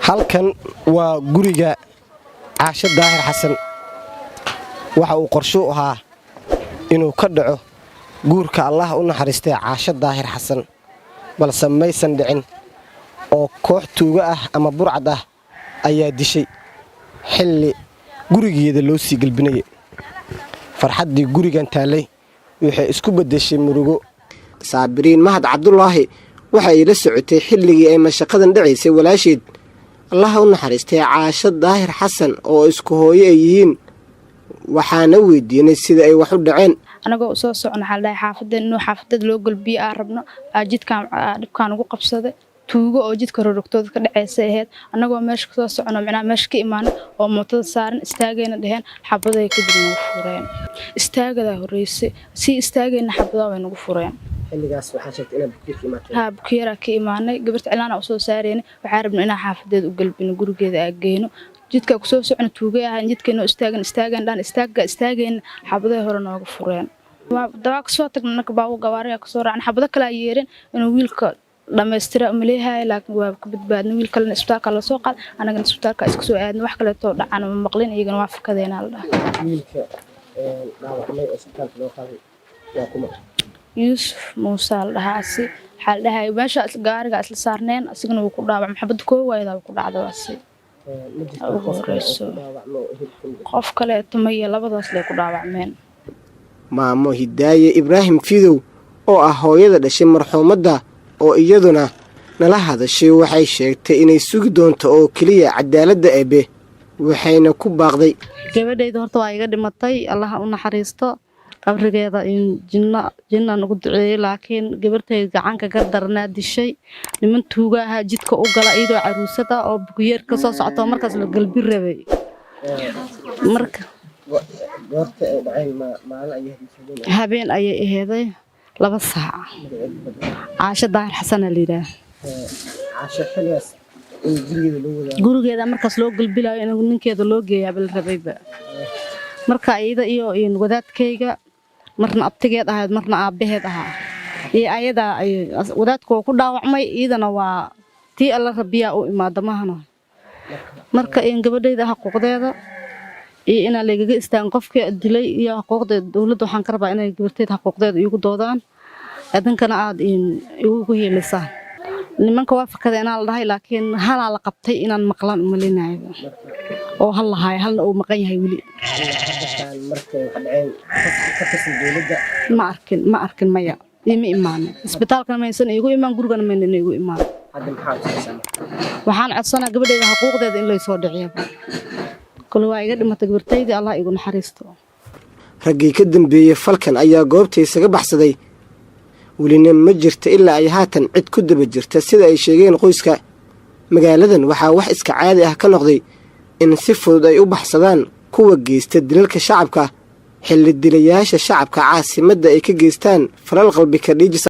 halkan waa guriga Caasho Daahir Xasan waxa uu qorsho u ahaa inuu ka dhaco guurka Allah u naxariistay Caasho Daahir Xasan balse maysan dhicin oo koox tuuga ah ama burcad ah ayaa dishay xilli gurigeeda loo sii galbinayay farxadii gurigan taalay waxay isku bedeshay murugo Saabiriin Mahad Cabdullaahi waxa ay la socotay xilligii ay mashaqadan dhacaysay walaasheed Allah u naxariistay Caasho Daahir Xasan oo isku hooyo ay yihiin waxaana weydiinay sida ay wax u dhaceen anagoo soo socon xalday xaafadda loo galbiyo aan rabno jidkaan dhibkaan ugu qabsaday tuugo oo jidka rorogtooda ka dhaceysay ahayd anagoo meesha soo socono macnaa meesha ka imaan oo mootada saaran istaagayna dhaheen xabaday ka dib nagu fureen istaagada horeysay si istaagayna xabada way nagu fureen xilligaas waxa sheegtay inay bukiira ka imaanay gabarta cilaana u soo saareenay waxa rabnaa inaan xaafadeed u galbino gurigeeda aageyno jidka ku soo socon tuugay ah jidkeena istaagan dhan istaageen xabaday hore nooga fureen dawa ka soo tagna baawo gawaariga ka soo raacna xabada kala yeereen inuu wiilka dhameystira umaleeyahay laakiin waa ka badbaadna wiil kale isbitaalka la soo qaad anaga isbitaalka iska soo aadna wax kale oo dhacan ma maqlin iyagana waa fakadeena la dhahay wiilka dhaawacmay isbitaalka loo qaaday waa kuma Yusuf Musa la dhahaasi xal dhahay meesha gaariga isla saarneen asigana uu ku dhaawacmay xabad koo waayada ku dhacday qof kale tumay labadaas leh ku dhaawacmeen maamo Hidaaye Ibraahim Fidow oo ah hooyada dhashay marxuumadda oo iyaduna nala hadashay waxay sheegtay inay sugi doonto oo kaliya cadaaladda eebe waxayna ku baaqday gabadhayda horta waa iga dhimatay Allah u naxariisto qabrigeeda in jinna ugu duceeyay laakiin gabartayda gacanka ka darnaa dishay niman tuugaha jidka u gala iyadoo caruusada oo bukiyeer ka soo socoto markaas la galbi rabay marka goorta ay dhacay maalin ayay habeen ayay aheeday 2 saac Caasho Daahir Xasan la yiraahdo Caasho xiligaas gurigeeda markaas loo galbilayo in ninkeeda loo geeyaa bil rabayba marka ayada iyo wadaadkayga marna abtigeed ahayd marna aabaheed ahaa iyo ayada ay wadaadku ku dhaawacmay iyadana waa tii alla rabiya u imaadamahana marka in gabadhayda xuquuqdeeda iyo in la igaga istaan qofka dilay iyo xuquuqdeeda dawladda waxaan ka rabaa inay gabartayda xuquuqdeeda igu doodaan adinkana aad igu heelisaan nimanka waa fakadeena la dhahay laakiin hala la qabtay inaan maqlan umalinayo oo hal lahaay halna uu maqan yahay wili ma arkin maya ima imaan isbitaalka ma aysan igu imaan gurigana ma aysan igu imaan waxaan codsanaa gabadhayda xuquuqdeeda in la soo dhiciyo kullu waa iga dhimatay gabartayda Allah igu naxariisto ragii ka dambeeyay falkan ayaa goobtay isaga baxsaday welina ma jirto ilaa ay haatan cid ku daba jirta sida ay sheegeen qoyska magaaladan waxaa wax iska caadi ah ka noqday in si fudud ay u baxsadaan kuwa geysta dilalka shacabka xilli dilayaasha shacabka caasimadda ay ka geystaan falal qalbi ka dhijis